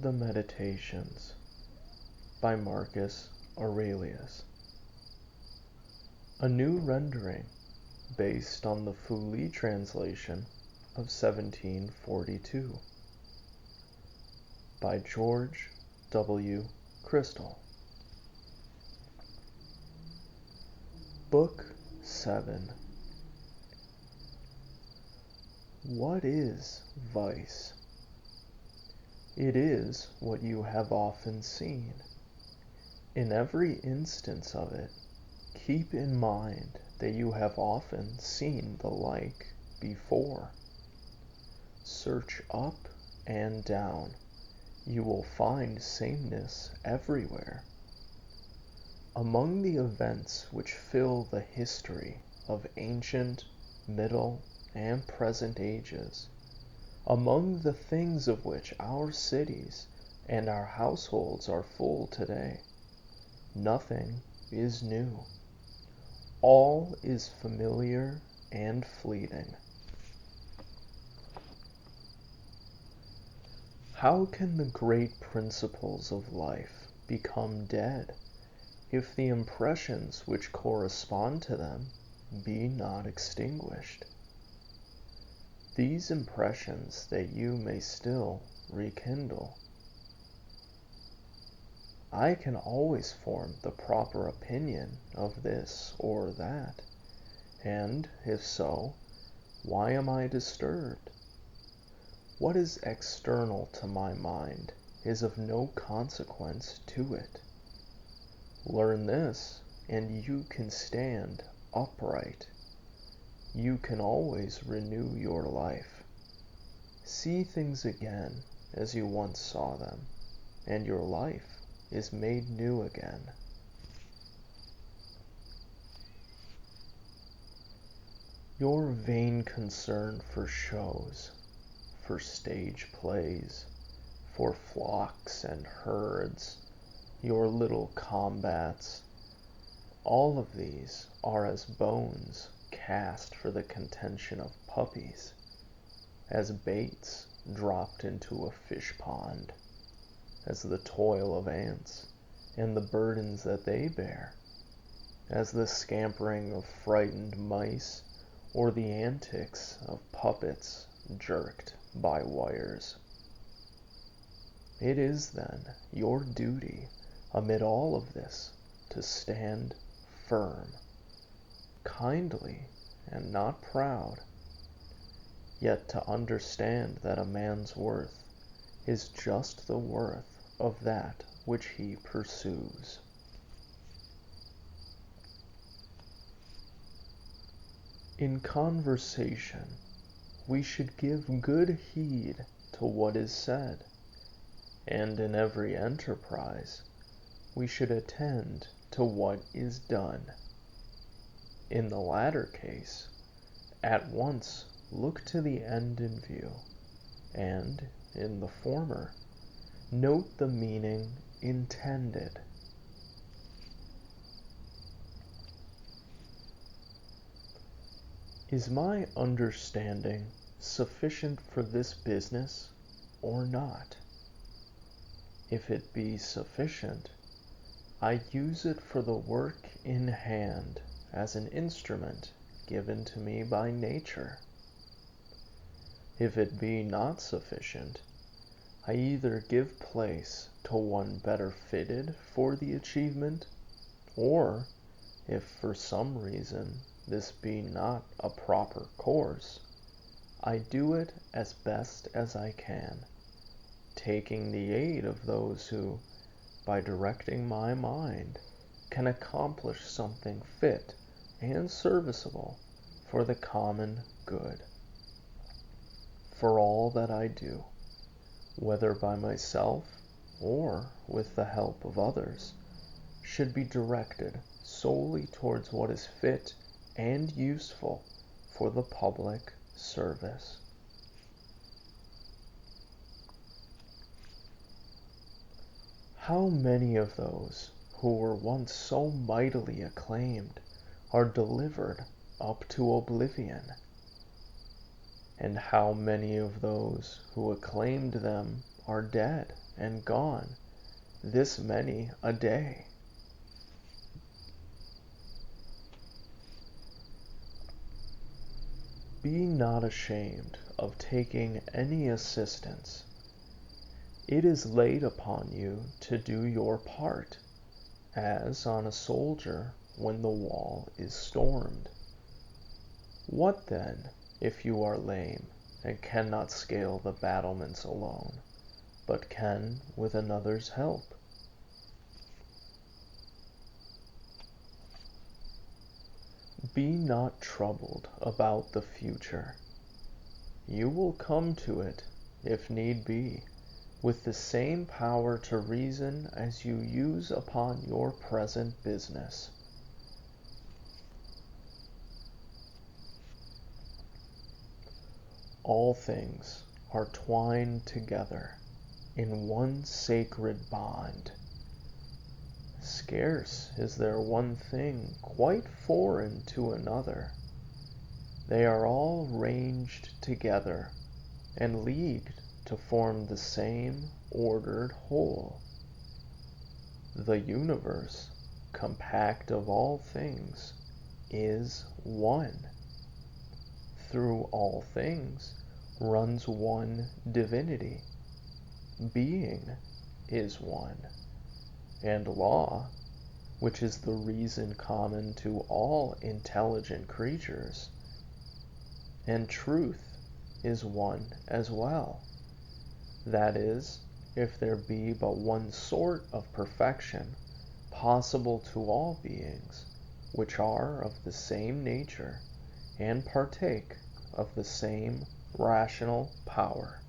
The Meditations by Marcus Aurelius. A new rendering based on the VII translation of 1742 by George W. Crystal. Book 7. What is vice? It is what you have often seen. In every instance of it, keep in mind that you have often seen the like before. Search up and down. You will find sameness everywhere. Among the events which fill the history of ancient, middle, and present ages, among the things of which our cities and our households are full today, nothing is new. All is familiar and fleeting. How can the great principles of life become dead if the impressions which correspond to them be not extinguished? These impressions that you may still rekindle. I can always form the proper opinion of this or that, and if so, why am I disturbed? What is external to my mind is of no consequence to it. Learn this, and you can stand upright. You can always renew your life. See things again as you once saw them, and your life is made new again. Your vain concern for shows, for stage plays, for flocks and herds, your little combats, all of these are as bones cast for the contention of puppies, as baits dropped into a fish pond, as the toil of ants and the burdens that they bear, as the scampering of frightened mice or the antics of puppets jerked by wires. It is then your duty amid all of this to stand firm, kindly and not proud, yet to understand that a man's worth is just the worth of that which he pursues. In conversation, we should give good heed to what is said, and in every enterprise, we should attend to what is done. In the latter case, at once look to the end in view, and, in the former, note the meaning intended. Is my understanding sufficient for this business or not? If it be sufficient, I use it for the work in hand as an instrument given to me by nature. If it be not sufficient, I either give place to one better fitted for the achievement, or, if for some reason this be not a proper course, I do it as best as I can, taking the aid of those who, by directing my mind, can accomplish something fit and serviceable for the common good. For all that I do, whether by myself or with the help of others, should be directed solely towards what is fit and useful for the public service. How many of those who were once so mightily acclaimed are delivered up to oblivion? And how many of those who acclaimed them are dead and gone, this many a day. Be not ashamed of taking any assistance. It is laid upon you to do your part, as on a soldier when the wall is stormed. What then, if you are lame, and cannot scale the battlements alone, but can with another's help? Be not troubled about the future. You will come to it, if need be, with the same power to reason as you use upon your present business. All things are twined together in one sacred bond. Scarce is there one thing quite foreign to another. They are all ranged together and leagued to form the same ordered whole. The universe, compact of all things, is one. Through all things runs one divinity. Being is one. And law, which is the reason common to all intelligent creatures, and truth is one as well. That is, if there be but one sort of perfection possible to all beings, which are of the same nature and partake of the same rational power.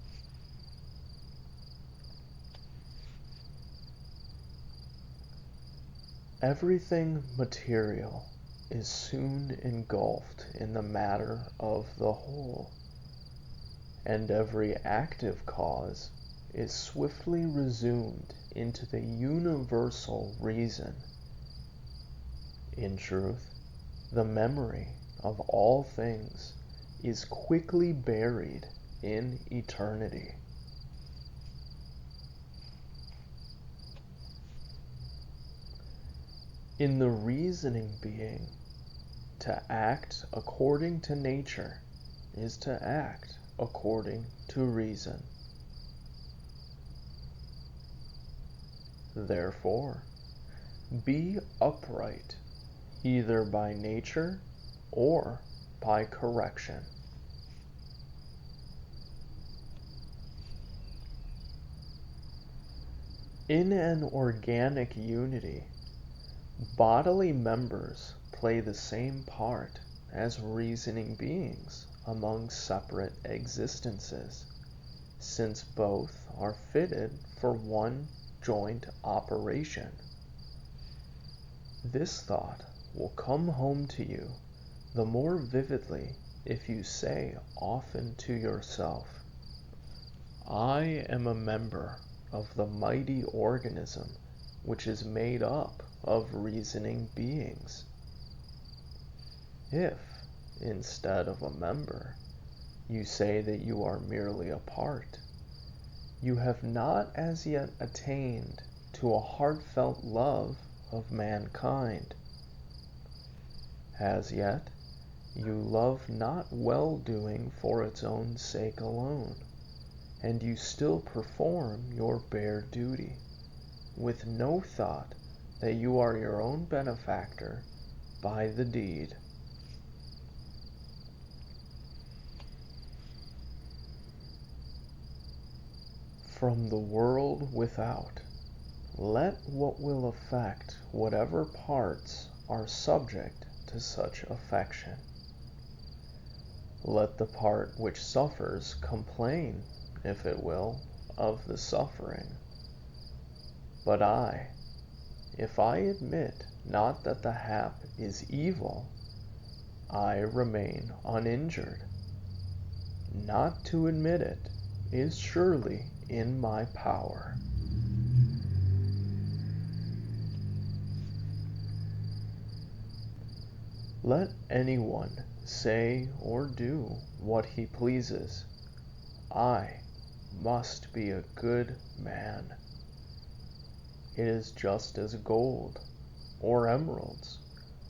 Everything material is soon engulfed in the matter of the whole, and every active cause is swiftly resumed into the universal reason. In truth, the memory of all things is quickly buried in eternity. In the reasoning being, to act according to nature is to act according to reason. Therefore, be upright, either by nature or by correction. In an organic unity, bodily members play the same part as reasoning beings among separate existences, since both are fitted for one joint operation. This thought will come home to you the more vividly if you say often to yourself, I am a member of the mighty organism which is made up of reasoning beings. If, instead of a member, you say that you are merely a part, you have not as yet attained to a heartfelt love of mankind. As yet, you love not well-doing for its own sake alone, and you still perform your bare duty, with no thought that you are your own benefactor by the deed. From the world without, let what will affect whatever parts are subject to such affection. Let the part which suffers complain, if it will, of the suffering. But if I admit not that the hap is evil, I remain uninjured. Not to admit it is surely in my power. Let anyone say or do what he pleases. I must be a good man. it is just as gold, or emeralds,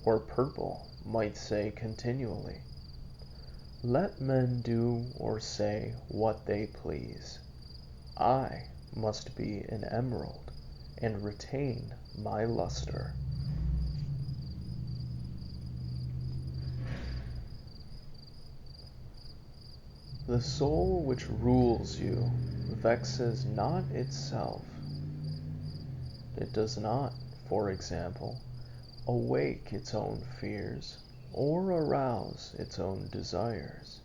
or purple might say continually. Let men do or say what they please. I must be an emerald and retain my luster. The soul which rules you vexes not itself. It does not, for example, awake its own fears or arouse its own desires.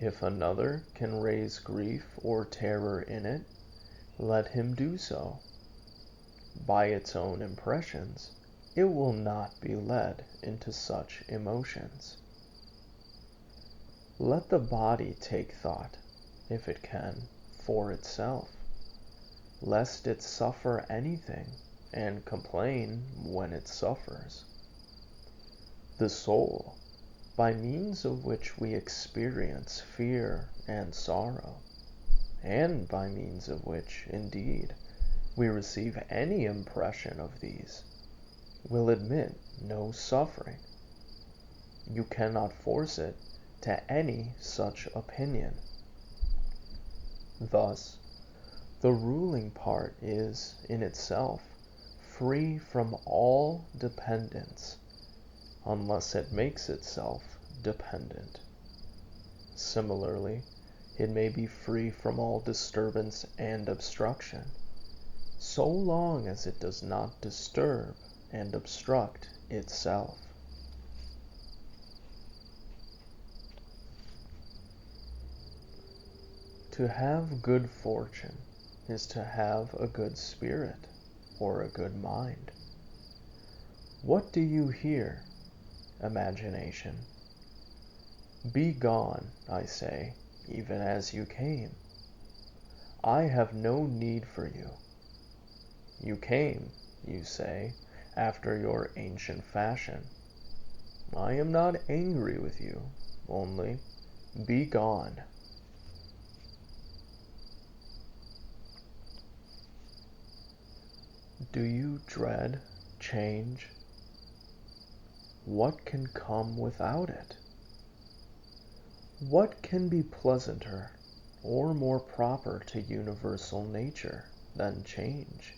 If another can raise grief or terror in it, let him do so. By its own impressions, it will not be led into such emotions. Let the body take thought, if it can, for itself, lest it suffer anything and complain when it suffers. The soul, by means of which we experience fear and sorrow, and by means of which, indeed, we receive any impression of these, will admit no suffering. You cannot force it to any such opinion. Thus, the ruling part is, in itself, free from all dependence, unless it makes itself dependent. Similarly, it may be free from all disturbance and obstruction, so long as it does not disturb and obstruct itself. To have good fortune is to have a good spirit or a good mind. What do you hear? Imagination. Be gone, I say, even as you came. I have no need for you. You came, you say, after your ancient fashion. I am not angry with you, only be gone. Do you dread change? What can come without it? What can be pleasanter or more proper to universal nature than change?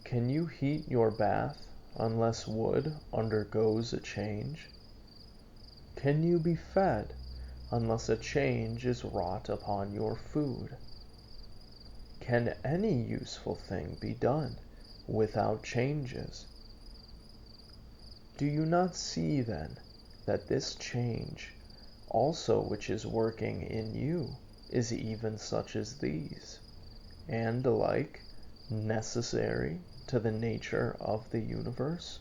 Can you heat your bath unless wood undergoes a change? Can you be fed unless a change is wrought upon your food? Can any useful thing be done without changes? Do you not see, then, that this change, also which is working in you, is even such as these, and alike necessary to the nature of the universe?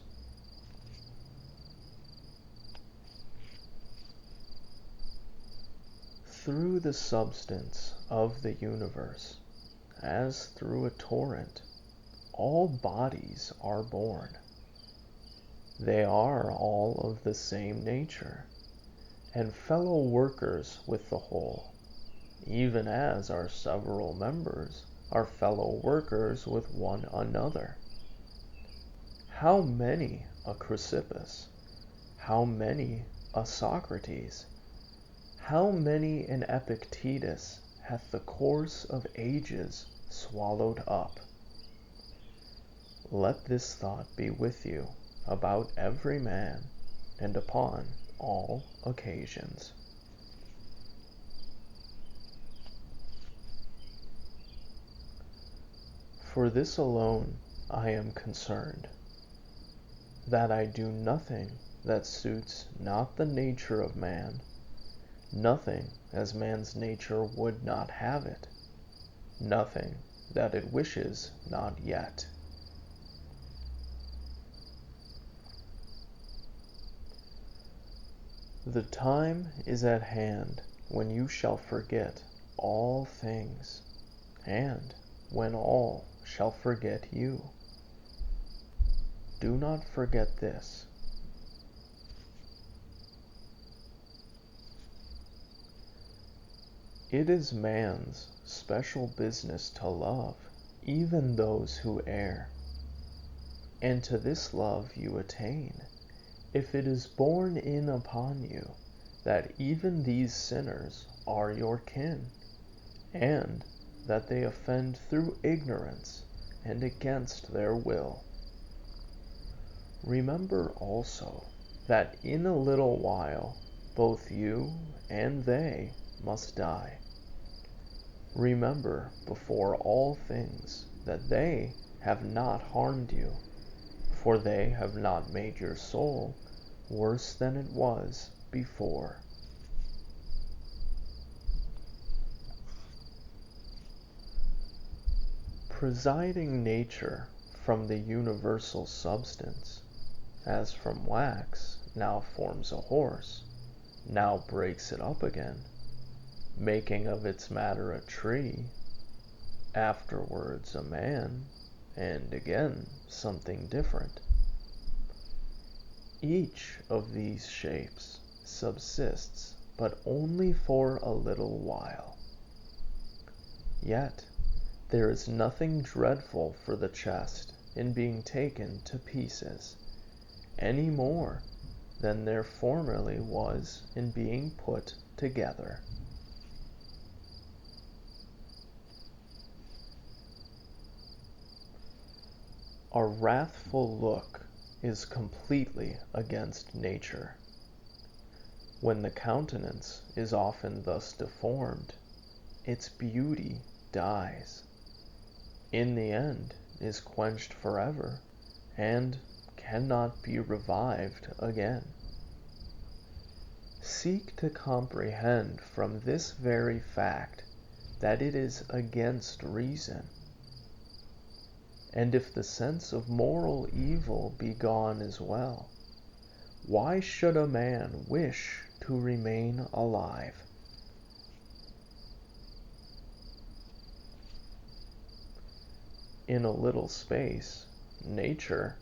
Through the substance of the universe, as through a torrent, all bodies are born. They are all of the same nature, and fellow workers with the whole, even as our several members are fellow workers with one another. How many a Chrysippus, how many a Socrates, how many an Epictetus hath the course of ages swallowed up? Let this thought be with you about every man and upon all occasions. For this alone I am concerned, that I do nothing that suits not the nature of man, nothing as man's nature would not have it, nothing that it wishes not yet. The time is at hand when you shall forget all things, and when all shall forget you. Do not forget this. It is man's special business to love even those who err. And to this love you attain, if it is borne in upon you that even these sinners are your kin, and that they offend through ignorance and against their will. Remember also that in a little while both you and they must die. Remember before all things that they have not harmed you, for they have not made your soul worse than it was before. Presiding nature from the universal substance, as from wax, now forms a horse, now breaks it up again, making of its matter a tree, afterwards a man, and again something different. Each of these shapes subsists but only for a little while. Yet there is nothing dreadful for the chest in being taken to pieces, any more than there formerly was in being put together. A wrathful look is completely against nature. When the countenance is often thus deformed, its beauty dies. In the end is quenched forever, and cannot be revived again. Seek to comprehend from this very fact that it is against reason. And if the sense of moral evil be gone as well, why should a man wish to remain alive? In a little space, nature,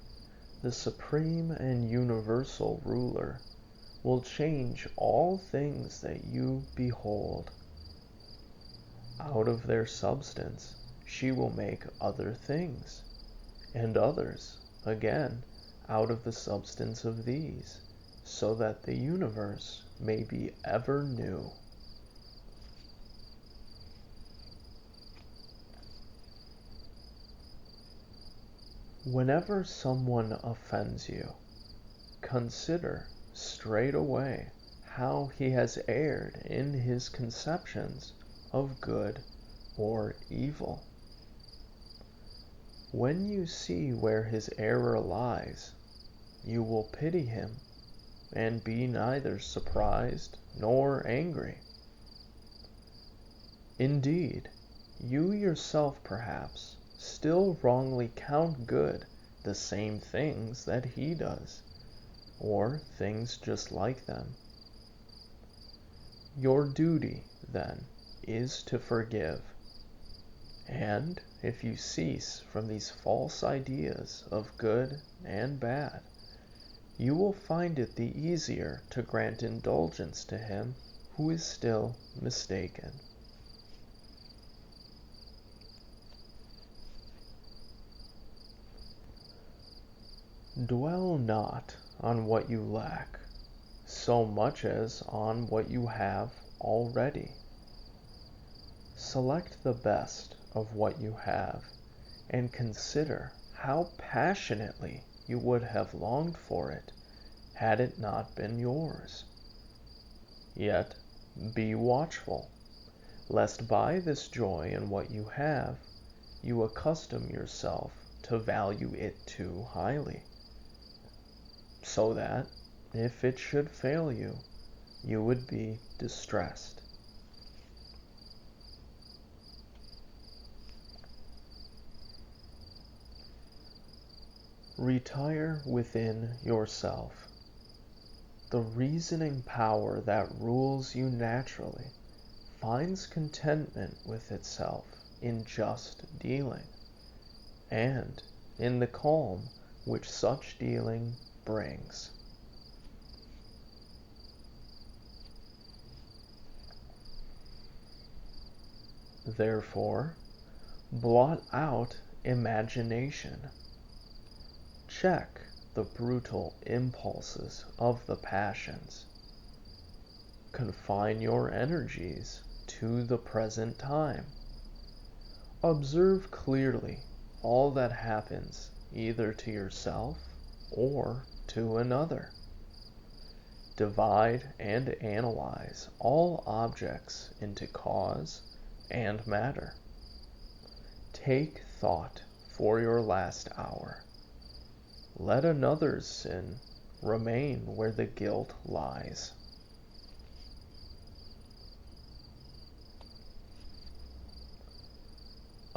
the supreme and universal ruler, will change all things that you behold. Out of their substance she will make other things, and others, again, out of the substance of these, so that the universe may be ever new. Whenever someone offends you, consider straightway how he has erred in his conceptions of good or evil. When you see where his error lies, you will pity him and be neither surprised nor angry. Indeed, you yourself perhaps still wrongly count good the same things that he does, or things just like them. Your duty, then, is to forgive. And if you cease from these false ideas of good and bad, you will find it the easier to grant indulgence to him who is still mistaken. Dwell not on what you lack, so much as on what you have already. Select the best of what you have, and consider how passionately you would have longed for it had it not been yours. Yet be watchful, lest by this joy in what you have, you accustom yourself to value it too highly, so that, if it should fail you, you would be distressed. Retire within yourself. The reasoning power that rules you naturally finds contentment with itself in just dealing, and in the calm which such dealing brings. Therefore, Blot out imagination. Check the brutal impulses of the passions. Confine your energies to the present time. Observe clearly all that happens either to yourself or to another. Divide and analyze all objects into cause and matter. Take thought for your last hour. Let another's sin remain where the guilt lies.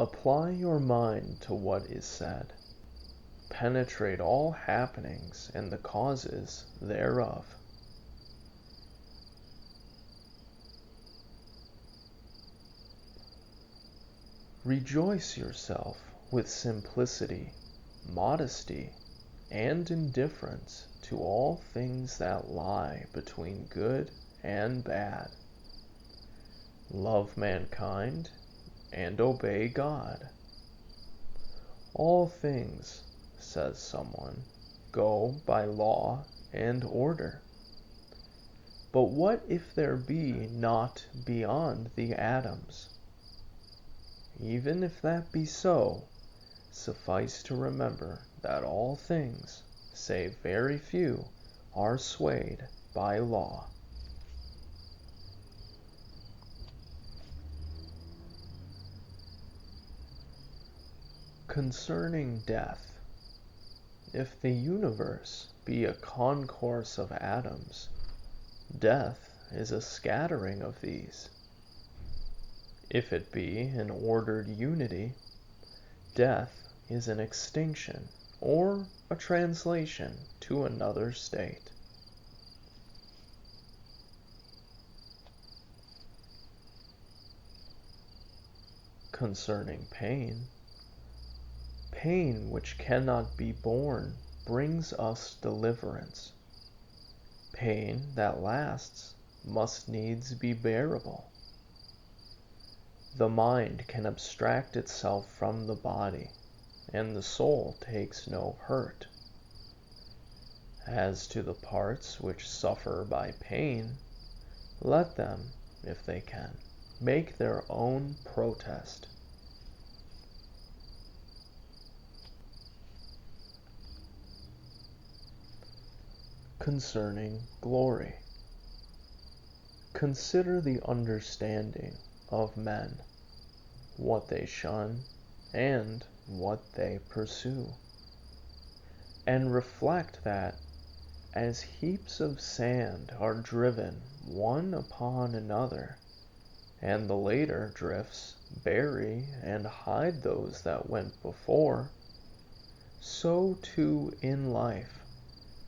Apply your mind to what is said. Penetrate all happenings and the causes thereof. Rejoice yourself with simplicity, modesty, and indifference to all things that lie between good and bad. Love mankind and obey God. All things, says someone, go by law and order. But what if there be naught beyond the atoms? Even if that be so, suffice to remember that all things, save very few, are swayed by law. Concerning death, if the universe be a concourse of atoms, death is a scattering of these. If it be an ordered unity, death is an extinction or a translation to another state. Concerning pain, pain which cannot be borne brings us deliverance. Pain that lasts must needs be bearable. The mind can abstract itself from the body, and the soul takes no hurt. As to the parts which suffer by pain, let them, if they can, make their own protest. Concerning glory, consider the understanding of men, what they shun and what they pursue, and reflect that as heaps of sand are driven one upon another, and the later drifts bury and hide those that went before, so too in life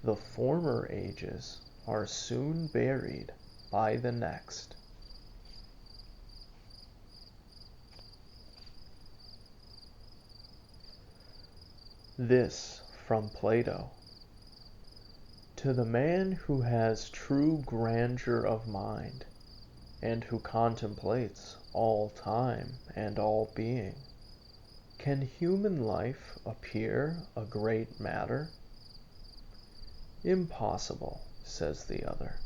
the former ages are soon buried by the next. This from Plato. To the man who has true grandeur of mind, and who contemplates all time and all being, can human life appear a great matter? Impossible, says the other.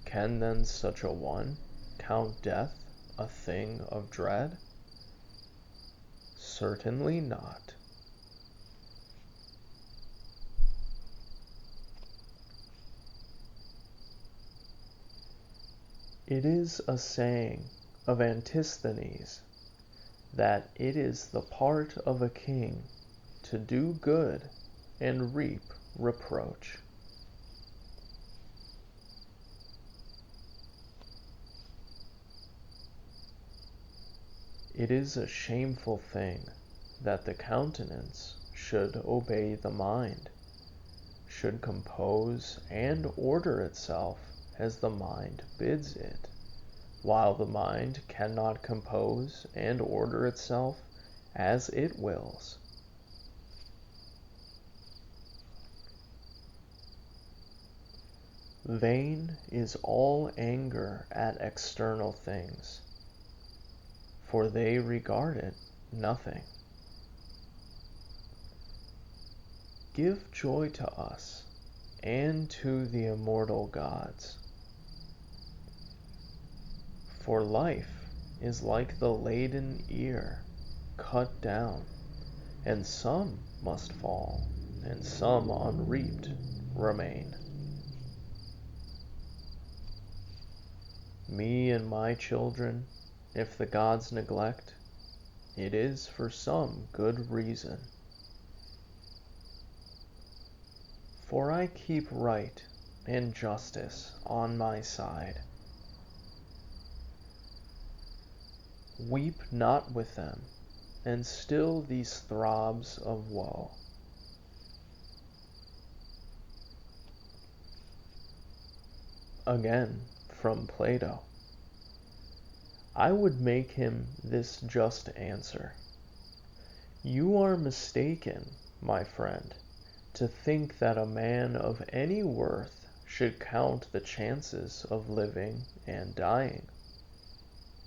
Can then such a one count death a thing of dread? Certainly not. It is a saying of Antisthenes that it is the part of a king to do good and reap reproach. It is a shameful thing that the countenance should obey the mind, should compose and order itself as the mind bids it, while the mind cannot compose and order itself as it wills. Vain is all anger at external things. for they regard it nothing. Give joy to us and to the immortal gods. For life is like the laden ear cut down, and some must fall, and some unreaped remain. Me and my children, if the gods neglect, it is for some good reason. For I keep right and justice on my side. Weep not with them, and still these throbs of woe. Again, from Plato. I would make him this just answer. You are mistaken, my friend, to think that a man of any worth should count the chances of living and dying.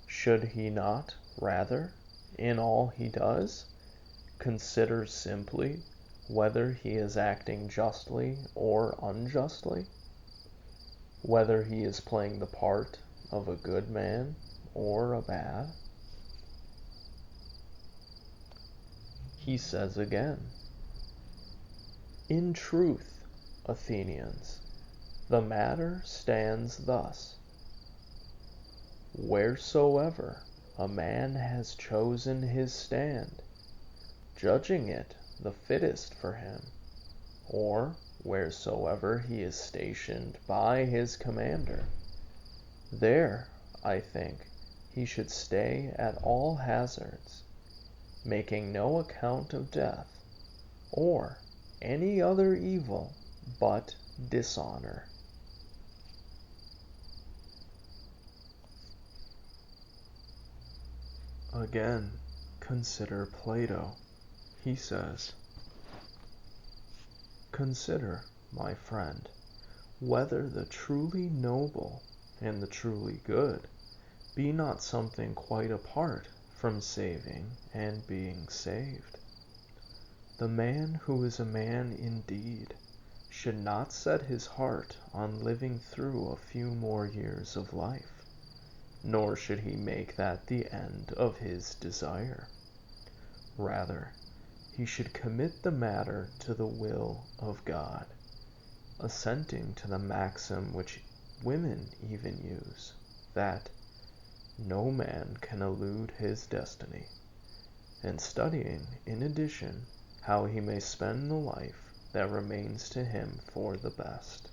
Should he not, rather, in all he does, consider simply whether he is acting justly or unjustly? Whether he is playing the part of a good man or a bad? He says again, in truth, Athenians, the matter stands thus. Wheresoever a man has chosen his stand, judging it the fittest for him, or wheresoever he is stationed by his commander, there, I think, he should stay at all hazards, making no account of death, or any other evil but dishonor. Again, consider Plato. He says, consider, my friend, whether the truly noble and the truly good be not something quite apart from saving and being saved. The man who is a man indeed should not set his heart on living through a few more years of life, nor should he make that the end of his desire. Rather, he should commit the matter to the will of God, assenting to the maxim which women even use, that no man can elude his destiny, and studying, in addition, how he may spend the life that remains to him for the best.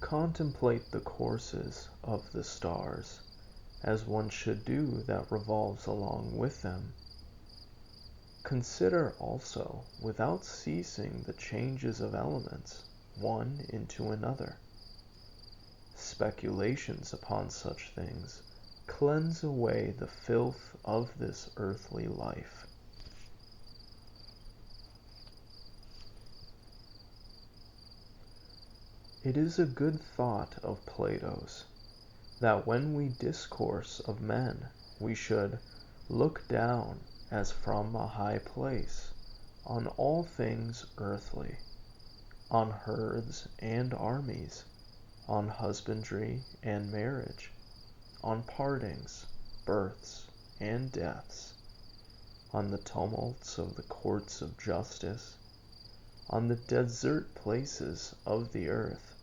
Contemplate the courses of the stars, as one should do that revolves along with them. Consider also without ceasing the changes of elements, one into another. Speculations upon such things cleanse away the filth of this earthly life. It is a good thought of Plato's, that when we discourse of men, we should look down as from a high place on all things earthly, on herds and armies, on husbandry and marriage, on partings, births, and deaths, on the tumults of the courts of justice, on the desert places of the earth,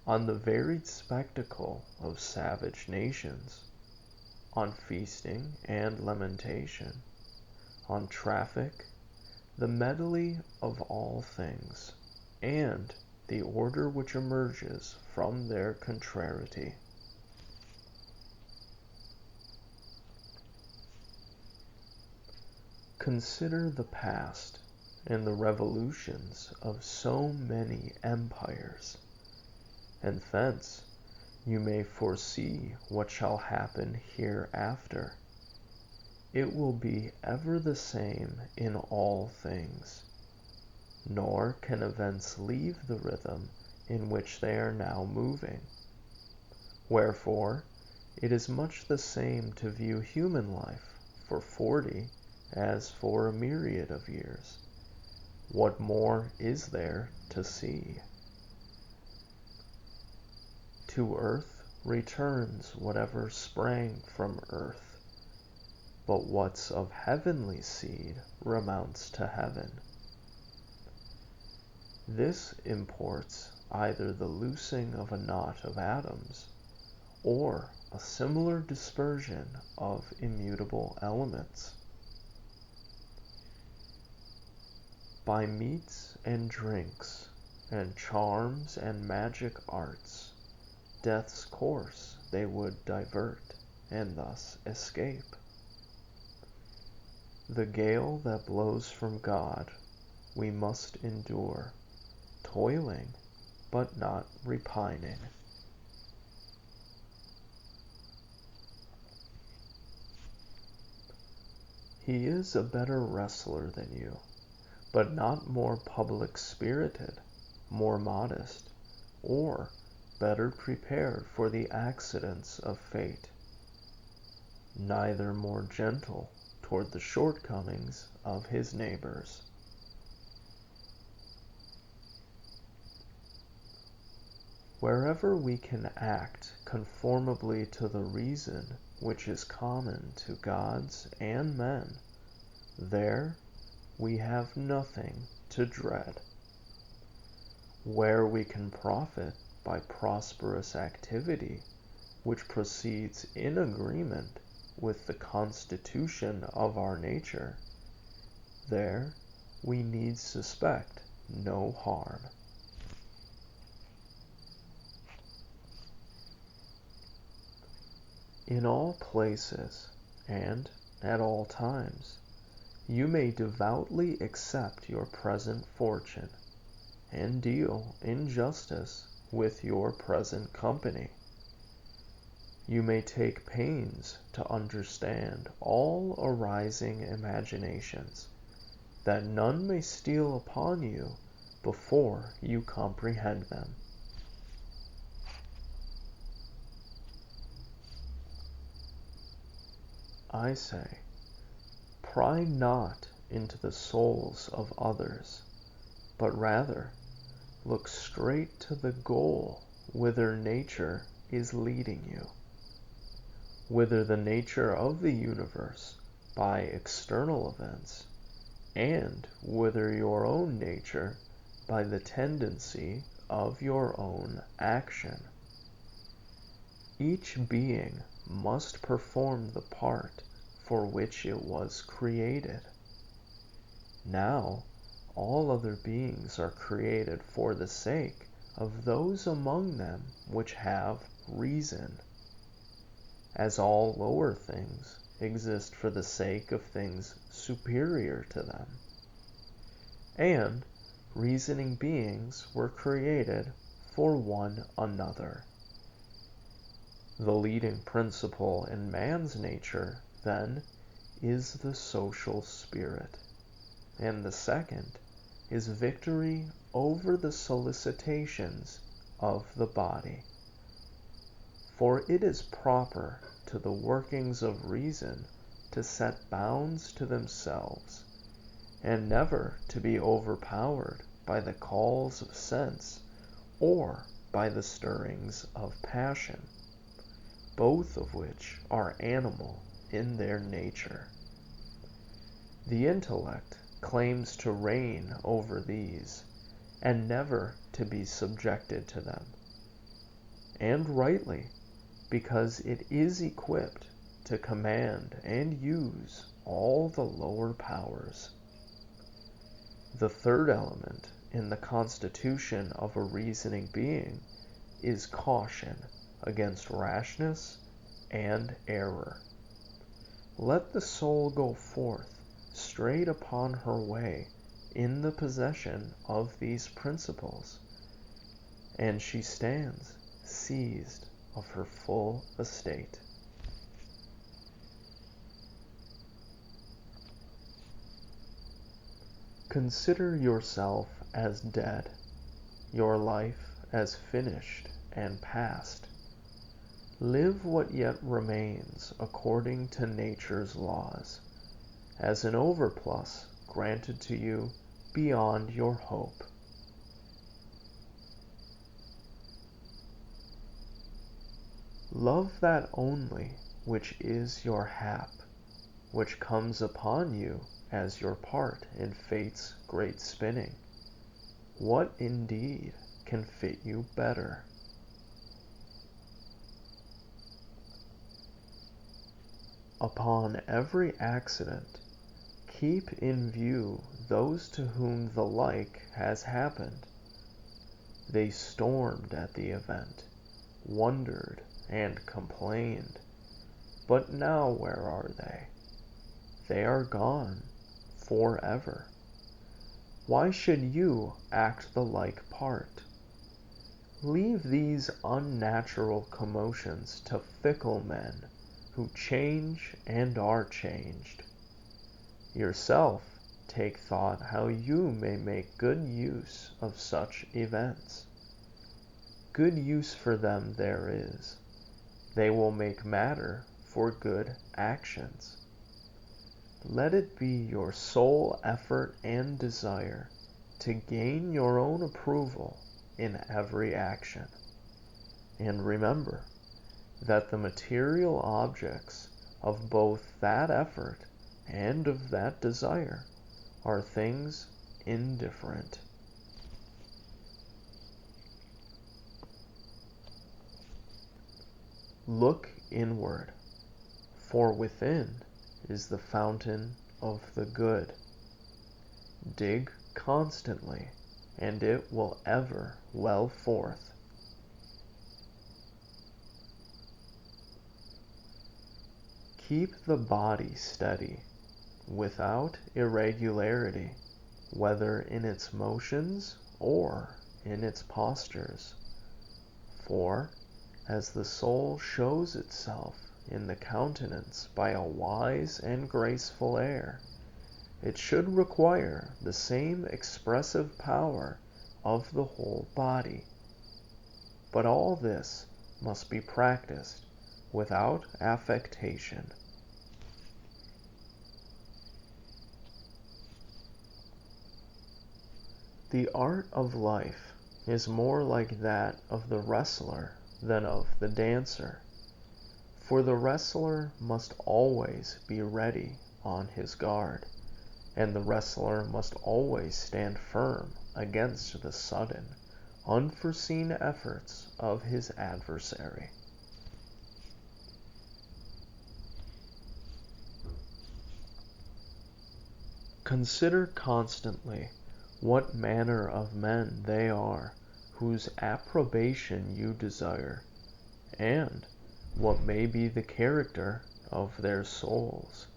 on the varied spectacle of savage nations, on feasting and lamentation, on traffic, the medley of all things, and the order which emerges from their contrariety. Consider the past and the revolutions of so many empires, and thence you may foresee what shall happen hereafter. It will be ever the same in all things, nor can events leave the rhythm in which they are now moving. Wherefore, it is much the same to view human life for 40 as for a myriad of years. What more is there to see? To earth returns whatever sprang from earth, but what's of heavenly seed remounts to heaven. This imports either the loosing of a knot of atoms, or a similar dispersion of immutable elements. By meats and drinks, and charms and magic arts, death's course they would divert, and thus escape. The gale that blows from God we must endure, toiling, but not repining. He is a better wrestler than you, but not more public-spirited, more modest, or better prepared for the accidents of fate, neither more gentle toward the shortcomings of his neighbors. Wherever we can act conformably to the reason which is common to gods and men, there we have nothing to dread. Where we can profit by prosperous activity, which proceeds in agreement with the constitution of our nature, there we need suspect no harm. In all places, and at all times, you may devoutly accept your present fortune, and deal in justice with your present company. You may take pains to understand all arising imaginations, that none may steal upon you before you comprehend them. I say, pry not into the souls of others, but rather look straight to the goal whither nature is leading you, whither the nature of the universe by external events, and whither your own nature by the tendency of your own action. Each being must perform the part for which it was created. Now, all other beings are created for the sake of those among them which have reason, as all lower things exist for the sake of things superior to them. And reasoning beings were created for one another. The leading principle in man's nature, then, is the social spirit, and the second is victory over the solicitations of the body. For it is proper to the workings of reason to set bounds to themselves, and never to be overpowered by the calls of sense or by the stirrings of passion, both of which are animal in their nature. The intellect claims to reign over these, and never to be subjected to them, and rightly, because it is equipped to command and use all the lower powers. The third element in the constitution of a reasoning being is caution against rashness and error. Let the soul go forth straight upon her way in the possession of these principles, and she stands seized of her full estate. Consider yourself as dead, your life as finished and past. Live what yet remains according to nature's laws, as an overplus granted to you beyond your hope. Love that only which is your hap, which comes upon you as your part in fate's great spinning. What indeed can fit you better? Upon every accident, keep in view those to whom the like has happened. They stormed at the event, wondered and complained, but now where are they? They are gone forever. Why should you act the like part? Leave these unnatural commotions to fickle men who change and are changed. Yourself take thought how you may make good use of such events. Good use for them there is. They will make matter for good actions. Let it be your sole effort and desire to gain your own approval in every action. And remember that the material objects of both that effort and of that desire are things indifferent. Look inward, for within is the fountain of the good. Dig constantly, and it will ever well forth. Keep the body steady, without irregularity, whether in its motions or in its postures. For, as the soul shows itself in the countenance by a wise and graceful air, it should require the same expressive power of the whole body. But all this must be practiced without affectation. The art of life is more like that of the wrestler than of the dancer, for the wrestler must always be ready on his guard, and the wrestler must always stand firm against the sudden, unforeseen efforts of his adversary. Consider constantly what manner of men they are whose approbation you desire, and what may be the character of their souls.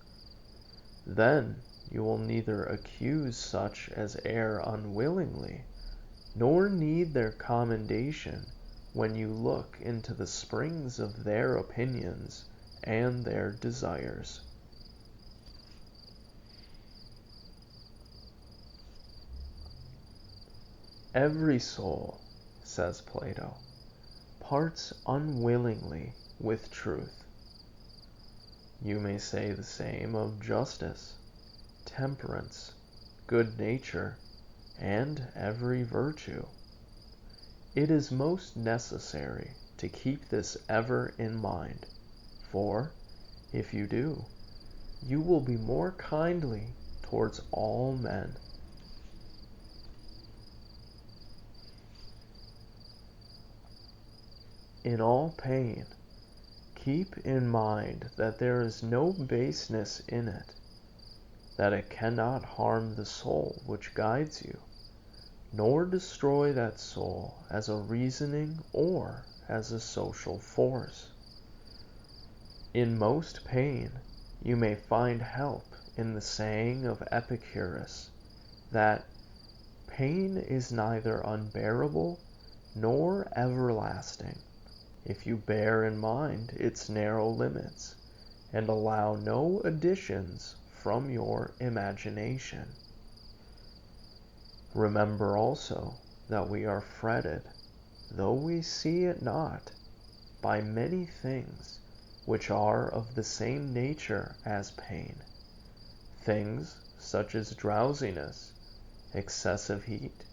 Then you will neither accuse such as err unwillingly, nor need their commendation when you look into the springs of their opinions and their desires. Every soul, says Plato, parts unwillingly with truth. You may say the same of justice, temperance, good nature, and every virtue. It is most necessary to keep this ever in mind, for, if you do, you will be more kindly towards all men. In all pain, keep in mind that there is no baseness in it, that it cannot harm the soul which guides you, nor destroy that soul as a reasoning or as a social force. In most pain, you may find help in the saying of Epicurus, that pain is neither unbearable nor everlasting, if you bear in mind its narrow limits, and allow no additions from your imagination. Remember also that we are fretted, though we see it not, by many things which are of the same nature as pain, things such as drowsiness, excessive heat,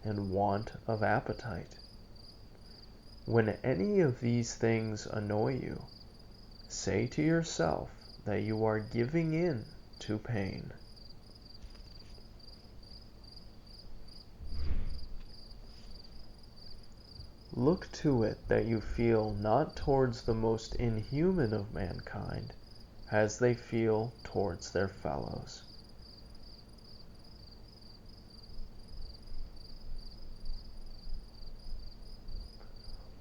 and want of appetite. When any of these things annoy you, say to yourself that you are giving in to pain. Look to it that you feel not towards the most inhuman of mankind as they feel towards their fellows.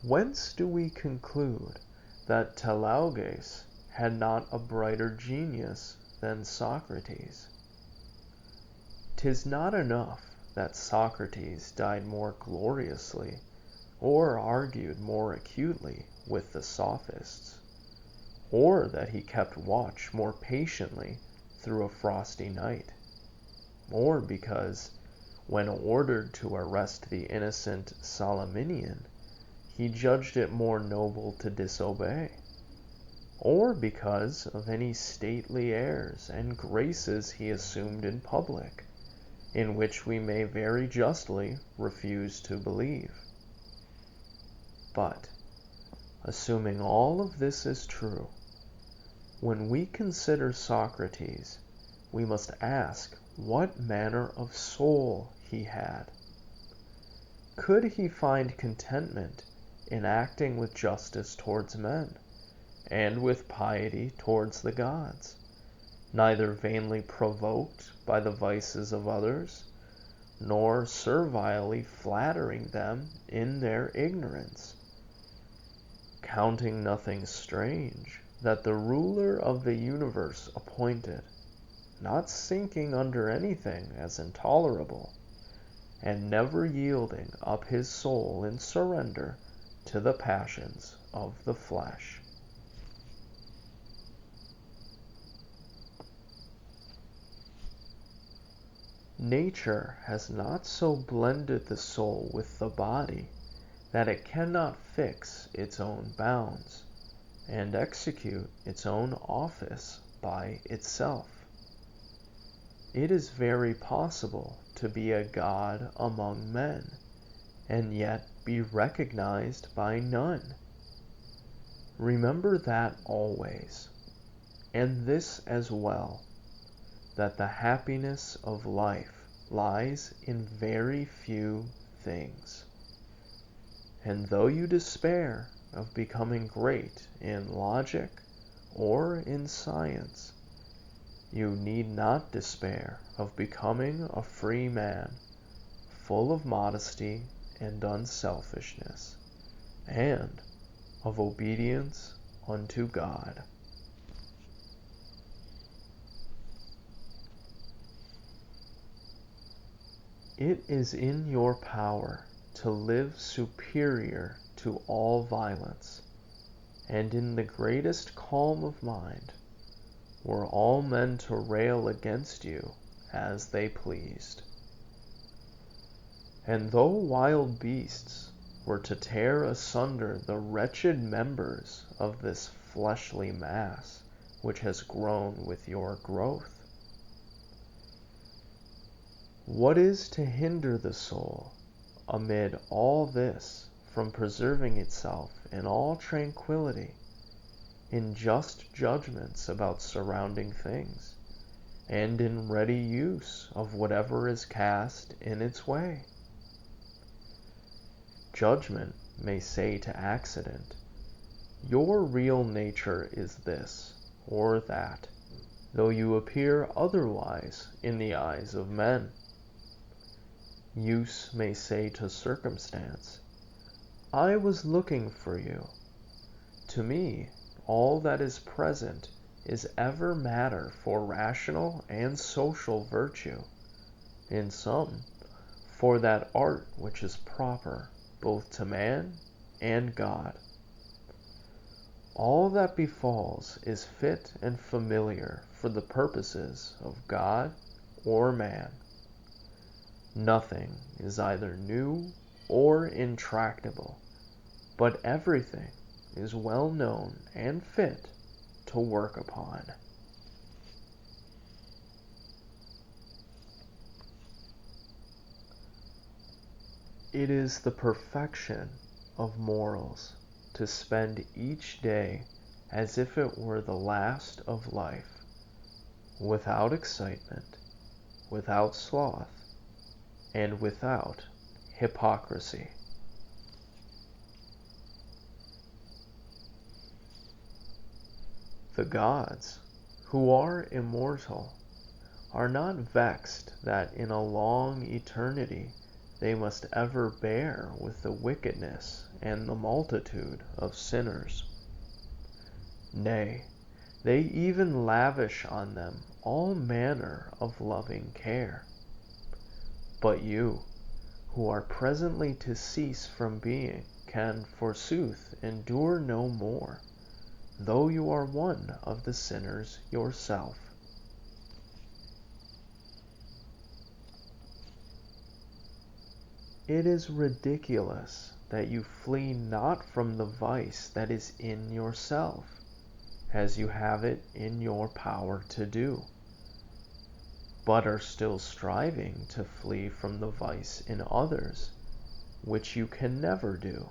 Whence do we conclude that Telauges had not a brighter genius than Socrates? 'Tis not enough that Socrates died more gloriously, or argued more acutely with the sophists, or that he kept watch more patiently through a frosty night, or because, when ordered to arrest the innocent Salaminian, he judged it more noble to disobey, or because of any stately airs and graces he assumed in public, in which we may very justly refuse to believe. But, assuming all of this is true, when we consider Socrates, we must ask what manner of soul he had. Could he find contentment in acting with justice towards men, and with piety towards the gods, neither vainly provoked by the vices of others, nor servilely flattering them in their ignorance, counting nothing strange that the ruler of the universe appointed, not sinking under anything as intolerable, and never yielding up his soul in surrender to the passions of the flesh? Nature has not so blended the soul with the body that it cannot fix its own bounds, and execute its own office by itself. It is very possible to be a god among men, and yet be recognized by none. Remember that always, and this as well, that the happiness of life lies in very few things. And though you despair of becoming great in logic or in science, you need not despair of becoming a free man, full of modesty and unselfishness, and of obedience unto God. It is in your power to live superior to all violence, and in the greatest calm of mind, were all men to rail against you as they pleased. And though wild beasts were to tear asunder the wretched members of this fleshly mass which has grown with your growth, what is to hinder the soul, amid all this, from preserving itself in all tranquillity, in just judgments about surrounding things, and in ready use of whatever is cast in its way? Judgment may say to accident, your real nature is this or that, though you appear otherwise in the eyes of men. Use may say to circumstance, I was looking for you. To me, all that is present is ever matter for rational and social virtue, in some, for that art which is proper both to man and God. All that befalls is fit and familiar for the purposes of God or man. Nothing is either new or intractable, but everything is well known and fit to work upon. It is the perfection of morals to spend each day as if it were the last of life, without excitement, without sloth, and without hypocrisy. The gods, who are immortal, are not vexed that in a long eternity they must ever bear with the wickedness and the multitude of sinners. Nay, they even lavish on them all manner of loving care. But you, who are presently to cease from being, can, forsooth, endure no more, though you are one of the sinners yourself. It is ridiculous that you flee not from the vice that is in yourself, as you have it in your power to do, but are still striving to flee from the vice in others, which you can never do.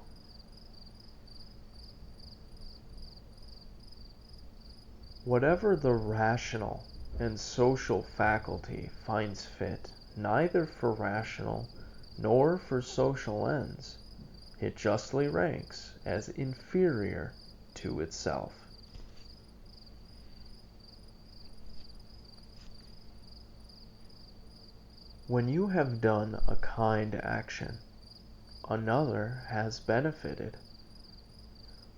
Whatever the rational and social faculty finds fit, neither for rational nor for social ends, it justly ranks as inferior to itself. When you have done a kind action, another has benefited.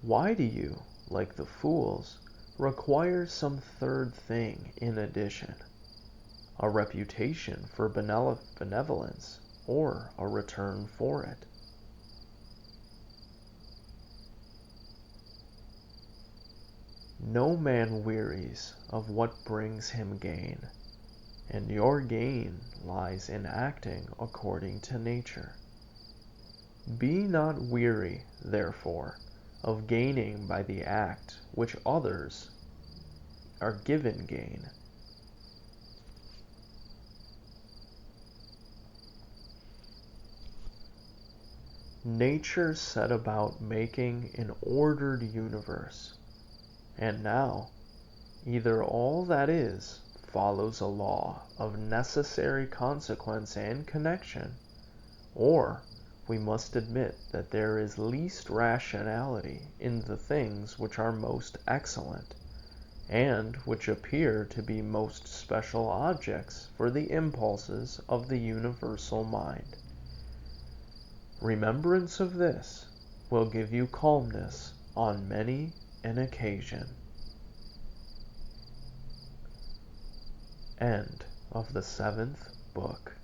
Why do you, like the fools, require some third thing in addition? A reputation for benevolence, or a return for it? No man wearies of what brings him gain, and your gain lies in acting according to nature. Be not weary, therefore, of gaining by the act which others are given gain. Nature set about making an ordered universe, and now either all that is follows a law of necessary consequence and connection, or we must admit that there is least rationality in the things which are most excellent, and which appear to be most special objects for the impulses of the universal mind. Remembrance of this will give you calmness on many an occasion. End of the 7th book.